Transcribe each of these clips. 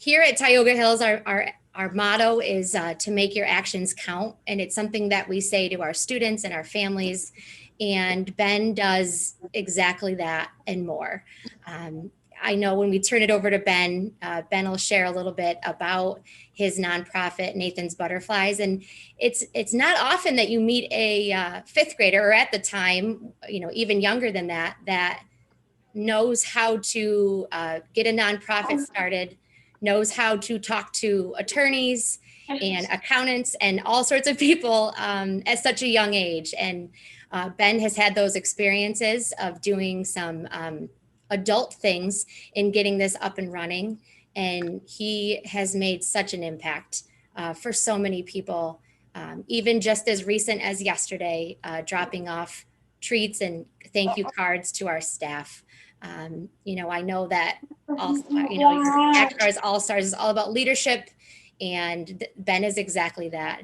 Here at Tioga Hills, our motto is to make your actions count. And it's something that we say to our students and our families. And Ben does exactly that and more. I know when we turn it over to Ben, Ben will share a little bit about his nonprofit, Nathan's Butterflies. And it's not often that you meet a fifth grader, or at the time, even younger than that, that knows how to get a nonprofit started, knows how to talk to attorneys and accountants and all sorts of people at such a young age. And Ben has had those experiences of doing some adult things in getting this up and running. And he has made such an impact for so many people, even just as recent as yesterday, dropping off treats and thank you cards to our staff. I know that Akshar's All Stars is all about leadership, and Ben is exactly that.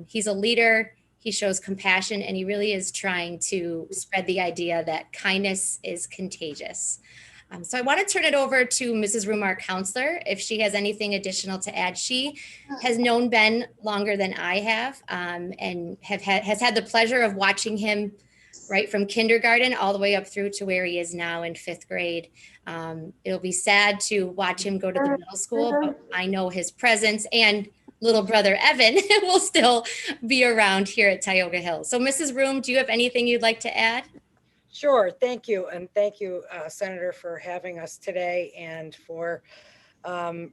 He's a leader. He shows compassion, and he really is trying to spread the idea that kindness is contagious. So I want to turn it over to Mrs. Room, our counselor, if she has anything additional to add. She has known Ben longer than I have, and has had the pleasure of watching him right from kindergarten all the way up through to where he is now in fifth grade. It'll be sad to watch him go to the middle school, but I know his presence and little brother Evan will still be around here at Tioga Hills. So Mrs. Room, do you have anything you'd like to add? Sure, thank you. And thank you, Senator, for having us today and for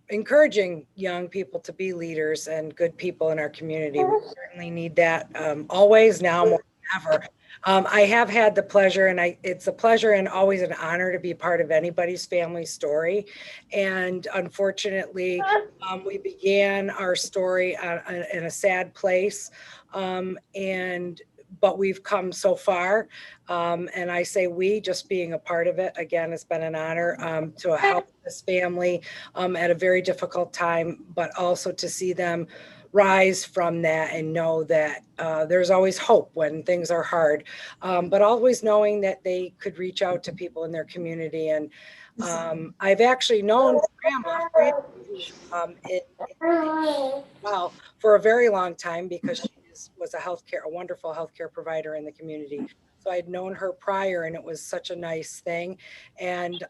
encouraging young people to be leaders and good people in our community. We certainly need that always, now more than ever. I have had the pleasure, and it's a pleasure and always an honor to be part of anybody's family story. And unfortunately, we began our story in a sad place, but we've come so far. And I say we, just being a part of it, again, it's been an honor to help this family at a very difficult time, but also to see them rise from that and know that there's always hope when things are hard, but always knowing that they could reach out to people in their community. And I've actually known Grandma for a very long time, because she was a wonderful healthcare provider in the community. So I'd known her prior, and it was such a nice thing. And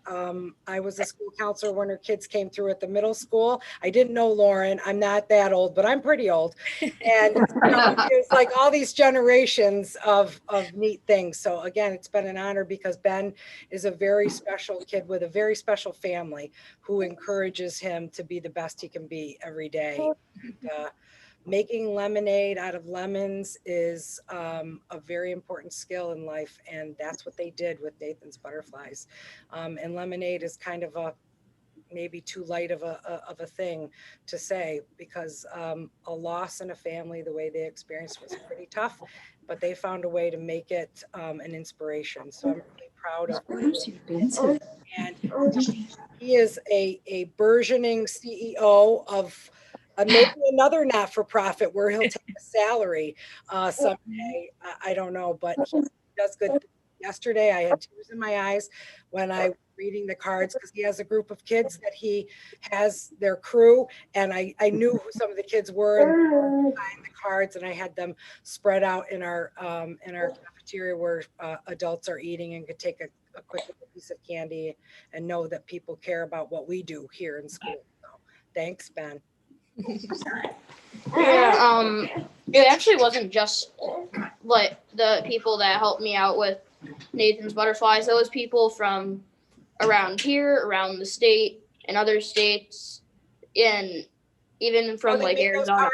I was a school counselor when her kids came through at the middle school. I didn't know Lauren. I'm not that old, but I'm pretty old. And it's like all these generations of neat things. So again, it's been an honor, because Ben is a very special kid with a very special family who encourages him to be the best he can be every day. And, making lemonade out of lemons is a very important skill in life, and that's what they did with Nathan's Butterflies. And lemonade is kind of maybe too light of a thing to say, because a loss in a family, the way they experienced, was pretty tough, but they found a way to make it an inspiration. So I'm really proud of him. And he is a burgeoning CEO of maybe another not-for-profit where he'll take a salary someday. I don't know, but he does good. Yesterday, I had tears in my eyes when I was reading the cards, because he has a group of kids that he has their crew, and I knew who some of the kids were behind the cards, and I had them spread out in our cafeteria where adults are eating and could take a quick piece of candy and know that people care about what we do here in school. So, thanks, Ben. Yeah, it actually wasn't just like the people that helped me out with Nathan's Butterflies. It was people from around here, around the state, and other states, and even from like Arizona.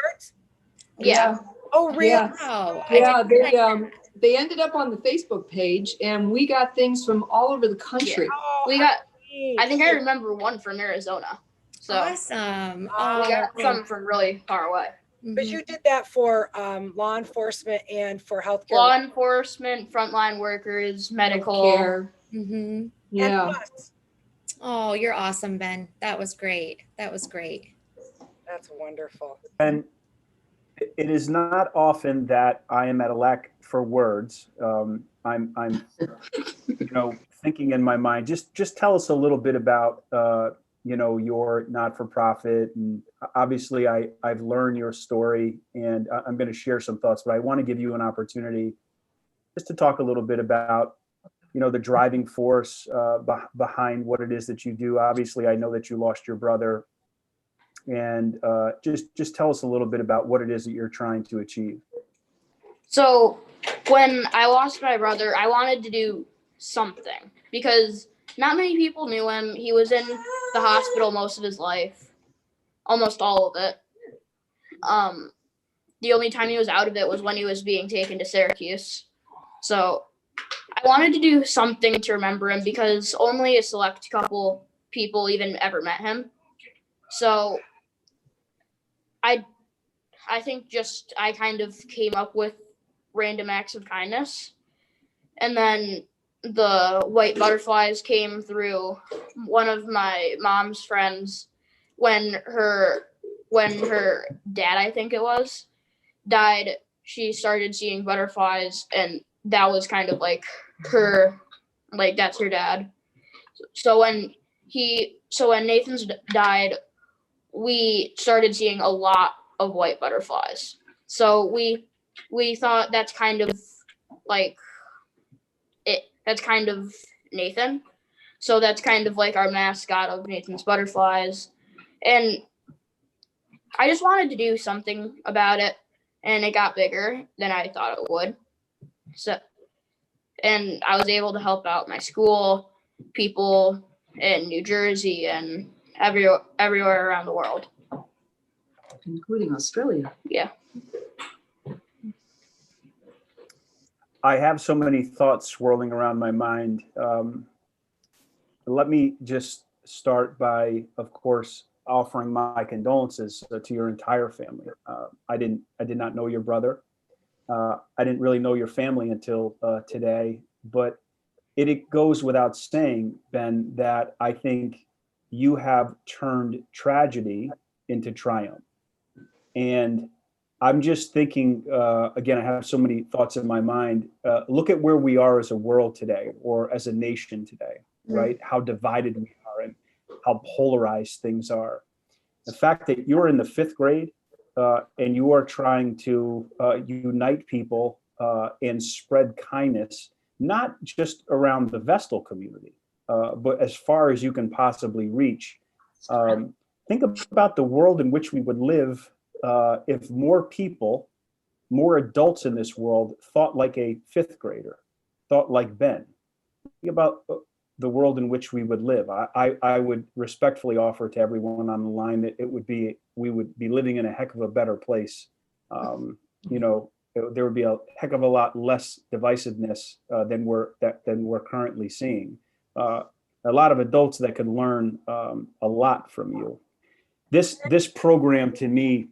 Yeah. Oh, really? Yeah. Oh, Yeah, they ended up on the Facebook page, and we got things from all over the country. Yeah. We got, I think I remember one from Arizona. So awesome. We got some from really far away. But you did that for law enforcement and for healthcare. Law enforcement, frontline workers, medical care. Mm-hmm. Yeah. Oh, you're awesome, Ben. That was great. That was great. That's wonderful. And it is not often that I am at a lack for words. I'm thinking in my mind. Just tell us a little bit about your not-for-profit, and obviously I've learned your story, and I'm going to share some thoughts, but I want to give you an opportunity just to talk a little bit about, the driving force behind what it is that you do. Obviously, I know that you lost your brother, and just tell us a little bit about what it is that you're trying to achieve. So when I lost my brother, I wanted to do something because not many people knew him. He was in the hospital most of his life, almost all of it. The only time he was out of it was when he was being taken to Syracuse. So I wanted to do something to remember him because only a select couple people even ever met him. So I think just I kind of came up with random acts of kindness. And then the white butterflies came through one of my mom's friends when her dad, I think it was, died. She started seeing butterflies, and that was kind of like her, like that's her dad. So when Nathan's died, we started seeing a lot of white butterflies. So we thought that's kind of like it. That's kind of Nathan. So that's kind of like our mascot of Nathan's butterflies. And I just wanted to do something about it, and it got bigger than I thought it would. So, and I was able to help out my school, people in New Jersey, and everywhere around the world, including Australia. Yeah. I have so many thoughts swirling around my mind. Let me just start by, of course, offering my condolences to your entire family. I did not know your brother. I didn't really know your family until today, but it goes without saying, Ben, that I think you have turned tragedy into triumph. And I'm just thinking, again, I have so many thoughts in my mind. Look at where we are as a world today, or as a nation today, right? How divided we are and how polarized things are. The fact that you're in the 5th grade and you are trying to unite people and spread kindness, not just around the Vestal community, but as far as you can possibly reach. Think about the world in which we would live if more people, more adults in this world thought like a 5th grader, thought like Ben. Think about the world in which we would live. I would respectfully offer to everyone on the line that we would be living in a heck of a better place. There would be a heck of a lot less divisiveness than we're currently seeing. A lot of adults that could learn a lot from you. This program to me,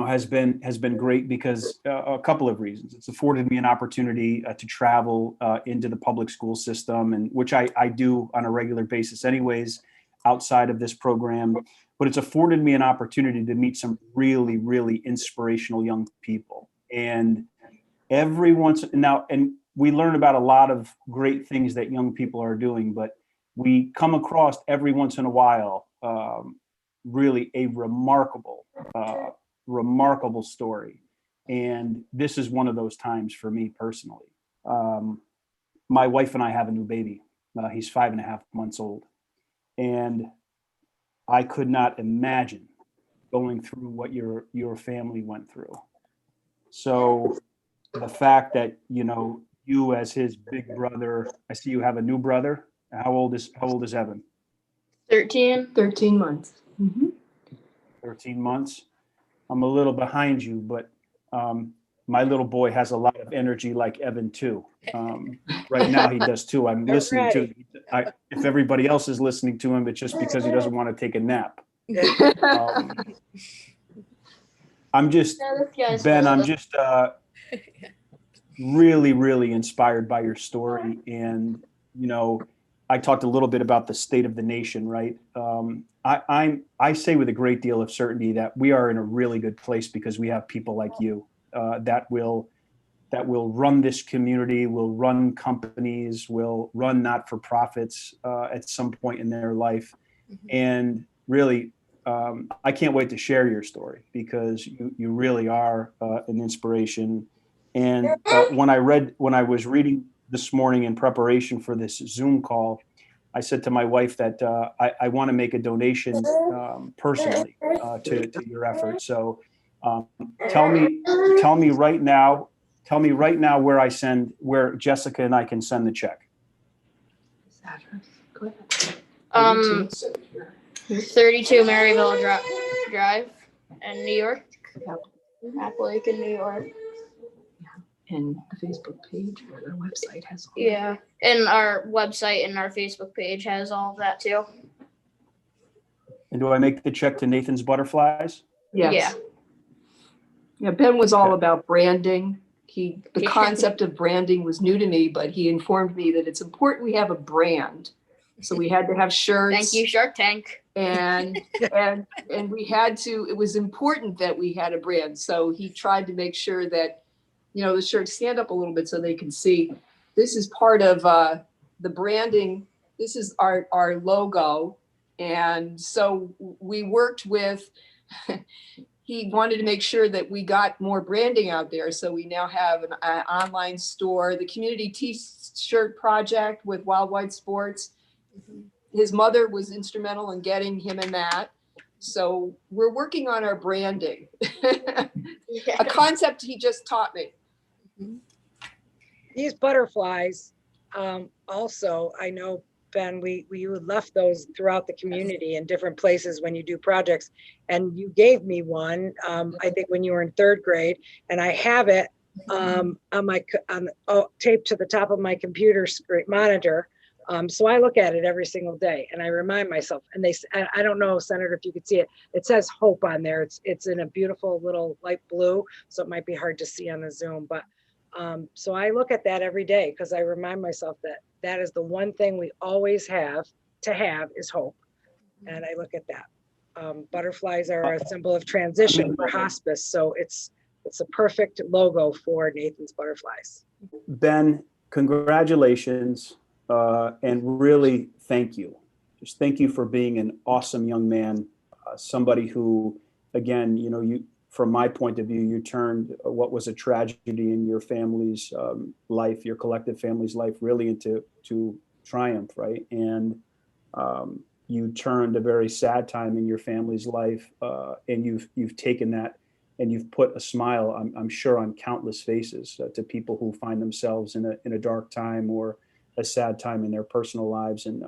has been great because a couple of reasons. It's afforded me an opportunity to travel into the public school system, and which I do on a regular basis anyways, outside of this program. But it's afforded me an opportunity to meet some really, really inspirational young people. And every once now, and we learn about a lot of great things that young people are doing, but we come across every once in a while really a remarkable story. And this is one of those times for me personally. My wife and I have a new baby. He's 5.5 months old. And I could not imagine going through what your family went through. So the fact that, you as his big brother, I see you have a new brother. How old is Evan? 13 months. Mm-hmm. 13 months. I'm a little behind you, but my little boy has a lot of energy like Evan too. Right now he does too. I'm listening to, if everybody else is listening to him, it's just because he doesn't want to take a nap. I'm just, Ben, I'm just really, really inspired by your story. And, I talked a little bit about the state of the nation, right? I say with a great deal of certainty that we are in a really good place because we have people like you that will run this community, will run companies, will run not-for-profits at some point in their life. And really, I can't wait to share your story because you really are an inspiration. And when I was reading this morning in preparation for this Zoom call, I said to my wife that I want to make a donation personally to your efforts. So tell me right now where Jessica and I can send the check. Go ahead. 32 Maryville Drive in New York. Lake in New York. And the Facebook page or their website has all Yeah. And our website and our Facebook page has all of that too. And do I make the check to Nathan's Butterflies? Yes. Yeah. Yeah, Ben was all Okay. about branding. The concept of branding was new to me, but he informed me that it's important we have a brand. So we had to have shirts. Thank you, Shark Tank. And we had to, it was important that we had a brand. So he tried to make sure that, the shirts stand up a little bit so they can see. This is part of the branding. This is our logo. And so we worked with, he wanted to make sure that we got more branding out there. So we now have an online store, the community t-shirt project with Wild White Sports. His mother was instrumental in getting him in that. So we're working on our branding, a concept he just taught me. These butterflies, also, I know, Ben, we left those throughout the community in different places when you do projects. And you gave me one, I think when you were in 3rd grade, and I have it taped to the top of my computer screen monitor. So I look at it every single day and I remind myself, and I don't know, Senator, if you could see it, it says hope on there. It's in a beautiful little light blue. So it might be hard to see on the Zoom, but so I look at that every day because I remind myself that is the one thing we always have to have is hope. And I look at that. Butterflies are a symbol of transition for hospice. So it's a perfect logo for Nathan's Butterflies. Ben, congratulations. And really, thank you. Just thank you for being an awesome young man. Somebody who, again, from my point of view, you turned what was a tragedy in your family's life, your collective family's life, really into triumph, right? And you turned a very sad time in your family's life, and you've taken that and you've put a smile, I'm sure, on countless faces to people who find themselves in a dark time or a sad time in their personal lives. And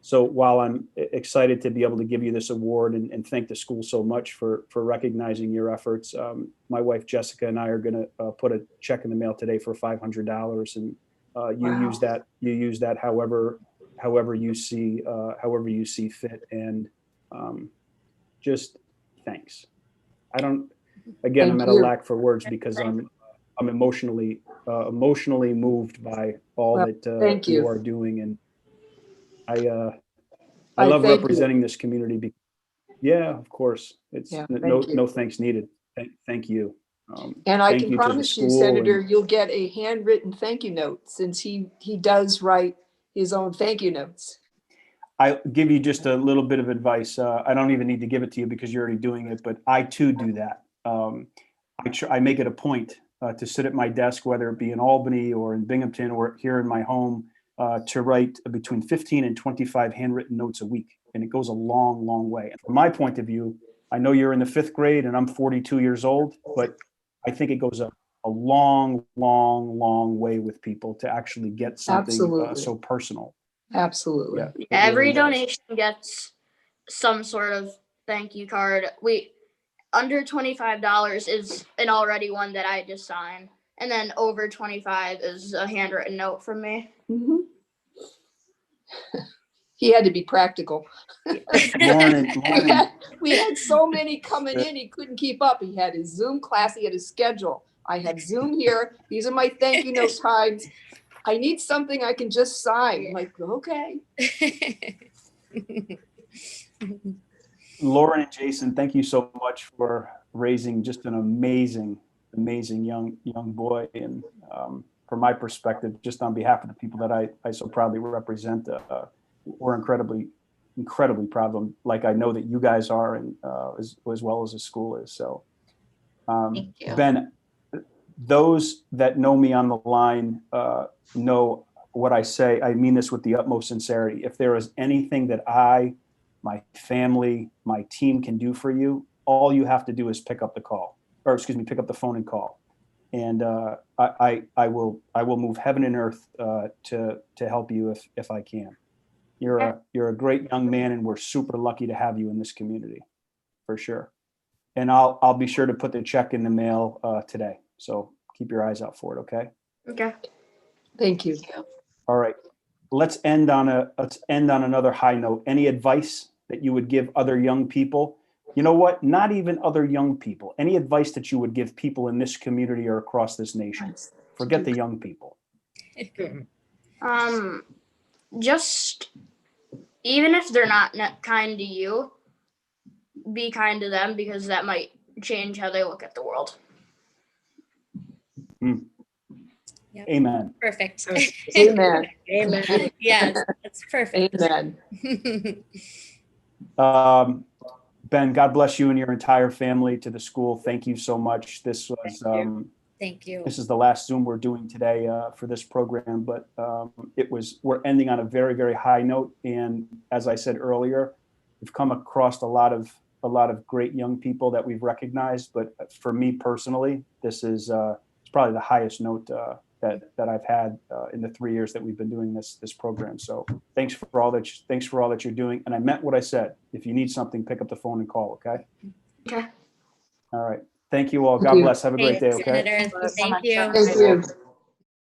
so while I'm excited to be able to give you this award and thank the school so much for recognizing your efforts, my wife Jessica and I are going to put a check in the mail today for $500, and you use that however you see fit. And just thanks. I'm at a lack for words because I'm emotionally moved by all that you are doing, and I love representing this community. Yeah, of course. It's no thanks needed. Thank you. And I can promise you, Senator, you'll get a handwritten thank you note, since he does write his own thank you notes. I'll give you just a little bit of advice. I don't even need to give it to you because you're already doing it, but I too do that. I make it a point to sit at my desk, whether it be in Albany or in Binghamton or here in my home, to write between 15 and 25 handwritten notes a week. And it goes a long, long way. And from my point of view, I know you're in the 5th grade and I'm 42 years old, but I think it goes a long, long, long way with people to actually get something so personal. Absolutely. Yeah, Every donation gets some sort of thank you card. Under $25 is an already one that I just signed. And then over 25 is a handwritten note from me. Mm-hmm. He had to be practical. Morning. We had so many coming in, he couldn't keep up. He had his Zoom class, he had his schedule. I have Zoom here. These are my thank you note cards. I need something I can just sign. I'm like, okay. Lauren and Jason, thank you so much for raising just an amazing young boy. And from my perspective, just on behalf of the people that I so proudly represent, we're incredibly incredibly proud of them, like I know that you guys are, and as well as the school is. So, Thank you. Ben, those that know me on the line know what I say. I mean this with the utmost sincerity. If there is anything that I, my family, my team can do for you, all you have to do is pick up the phone and call. And I will move heaven and earth to help you if I can. You're a great young man, and we're super lucky to have you in this community, for sure. And I'll be sure to put the check in the mail today. So keep your eyes out for it. Okay. Okay. Thank you. All right. Let's end on another high note. Any advice that you would give other young people? You know what? Not even other young people. Any advice that you would give people in this community or across this nation? Forget the young people. Just even if they're not kind to you, be kind to them, because that might change how they look at the world. Yep. Amen. Perfect. Amen. Amen. Yes, that's perfect. Amen. Ben, God bless you and your entire family. To the school, thank you so much. This was Thank you. this is the last Zoom we're doing today for this program, but we're ending on a very, very high note. And as I said earlier, we've come across a lot of great young people that we've recognized. But for me personally, this is it's probably the highest note that I've had in the 3 years that we've been doing this program. So thanks for all that you're doing. And I meant what I said. If you need something, pick up the phone and call. Okay. Okay. All right. Thank you all. Thank God you. bless. Have a great day. Thanks, Okay. Senator. Thank you so Thank much. you. Thank you.